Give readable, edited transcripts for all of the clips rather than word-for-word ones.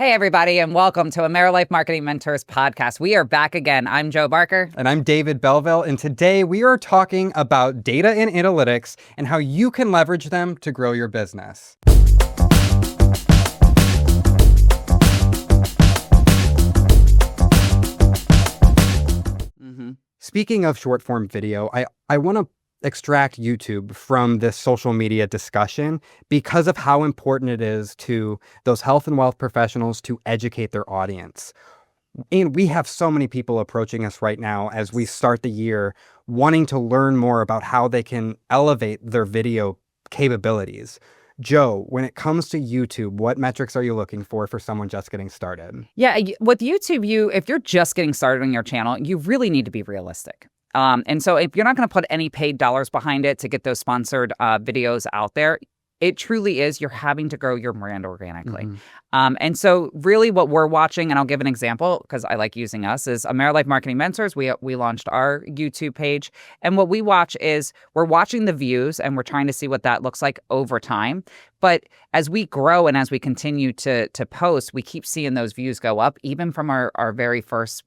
Hey, everybody, and welcome to AmeriLife Marketing Mentors Podcast. We are back again. I'm Joe Barker. And I'm David Belleville. And today we are talking about data and analytics and how you can leverage them to grow your business. Speaking of short form video, I want to extract YouTube from this social media discussion because of how important it is to those health and wealth professionals to educate their audience. And we have so many people approaching us right now as we start the year wanting to learn more about how they can elevate their video capabilities. Joe, when it comes to YouTube, what metrics are you looking for someone just getting started? Yeah, with YouTube, if you're just getting started on your channel, you really need to be realistic. And so if you're not going to put any paid dollars behind it to get those sponsored videos out there, it truly is, you're having to grow your brand organically. And so really what we're watching, and I'll give an example because I like using us, is AmeriLife Marketing Mentors. We launched our YouTube page. And what we watch is we're watching the views and we're trying to see what that looks like over time. But as we grow and as we continue to post, we keep seeing those views go up, even from our very first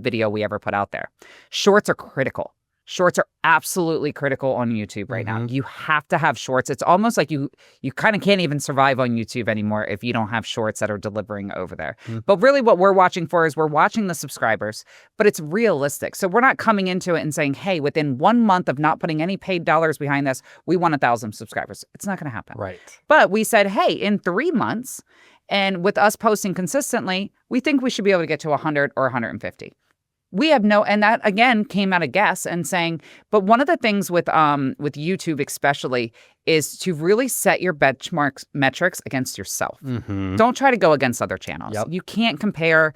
video we ever put out there. Shorts are critical. Shorts are absolutely critical on YouTube right now. You have to have shorts. It's almost like you kind of can't even survive on YouTube anymore if you don't have shorts that are delivering over there. But really what we're watching for is we're watching the subscribers, but it's realistic. So we're not coming into it and saying, hey, within 1 month of not putting any paid dollars behind this, we want 1,000 subscribers. It's not going to happen. Right. But we said, hey, in 3 months, and with us posting consistently, we think we should be able to get to 100 or 150. We have and that again came out of guess and saying, but one of the things with YouTube especially is to really set your benchmarks metrics against yourself. Don't try to go against other channels. You can't compare.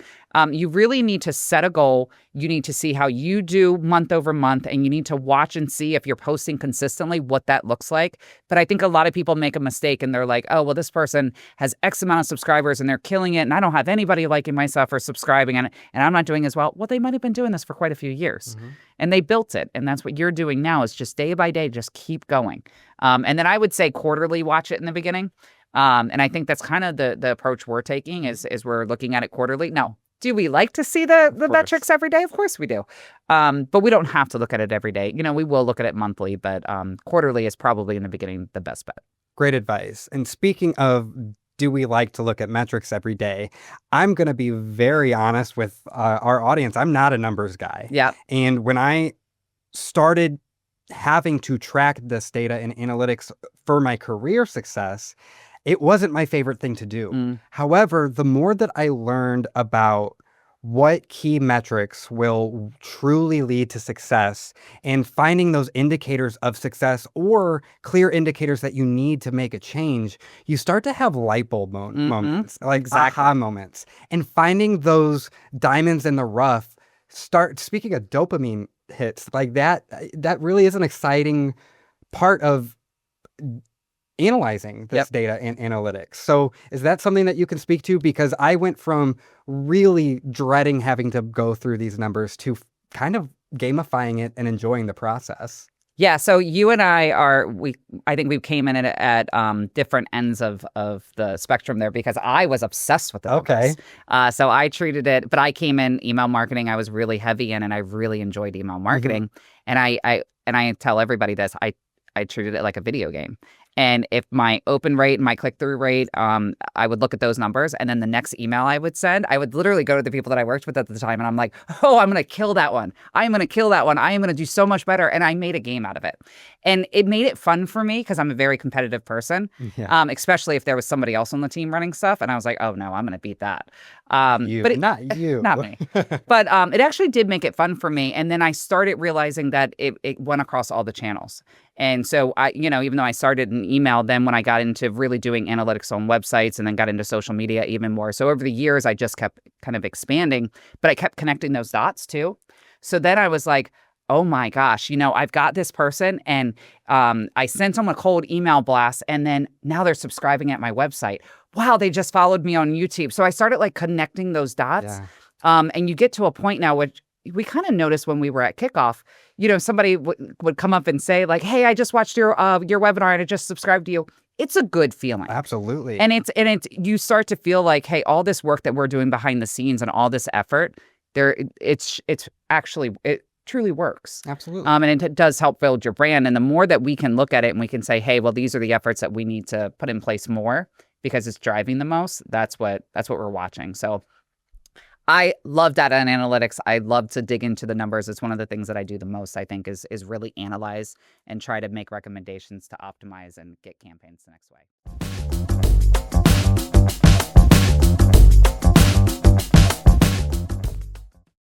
You really need to set a goal. You need to see how you do month over month, and you need to watch and see if you're posting consistently what that looks like. But I think a lot of people make a mistake and they're like, oh, well, this person has X amount of subscribers and they're killing it, and I don't have anybody liking my stuff or subscribing, and I'm not doing as well. Well, they might have been doing this for quite a few years. And they built it. And that's what you're doing now, is just day by day, just keep going. And then I would say quarterly watch it in the beginning. And I think that's kind of the approach we're taking is we're looking at it quarterly. Now, do we like to see the metrics every day? Of course we do. But we don't have to look at it every day. We will look at it monthly, but quarterly is probably in the beginning the best bet. Great advice. And speaking of, do we like to look at metrics every day? I'm going to be very honest with our audience. I'm not a numbers guy. Yeah. And when I started having to track this data and analytics for my career success, it wasn't my favorite thing to do. However, the more that I learned about what key metrics will truly lead to success and finding those indicators of success or clear indicators that you need to make a change, you start to have light bulb moments, like aha moments. And finding those diamonds in the rough, speaking of dopamine hits, like that really is an exciting part of analyzing this data and analytics. So is that something that you can speak to? Because I went from really dreading having to go through these numbers to kind of gamifying it and enjoying the process. Yeah, so you and I I think we came in at different ends of the spectrum there, because I was obsessed with the numbers. So I treated it, but I came in email marketing. I was really heavy in, and I really enjoyed email marketing. And I tell everybody this, I treated it like a video game. And if my open rate and my click-through rate, I would look at those numbers, and then the next email I would send, I would literally go to the people that I worked with at the time, and I'm like, oh, I'm going to kill that one. I'm going to kill that one. I am going to do so much better. And I made a game out of it. And it made it fun for me because I'm a very competitive person, especially if there was somebody else on the team running stuff. And I was like, oh, no, I'm going to beat that. Not you. Not me. But it actually did make it fun for me. And then I started realizing that it went across all the channels. And so even though I started in email, then when I got into really doing analytics on websites and then got into social media even more. So over the years, I just kept kind of expanding, but I kept connecting those dots too. So then I was like, oh my gosh, I've got this person, and I sent them a cold email blast, and then now they're subscribing at my website. Wow, they just followed me on YouTube. So I started like connecting those dots. And you get to a point now which we kind of noticed when we were at kickoff, somebody would come up and say like, hey, I just watched your webinar and I just subscribed to you. it's a good feeling. Absolutely. And it's you start to feel like, hey, all this work that we're doing behind the scenes and all this effort, it's actually, it truly works. Absolutely. And it does help build your brand. And the more that we can look at it and we can say, hey, well, these are the efforts that we need to put in place more because it's driving the most. That's what we're watching. So I love data and analytics. I love to dig into the numbers. It's one of the things that I do the most, I think, is really analyze and try to make recommendations to optimize and get campaigns the next way.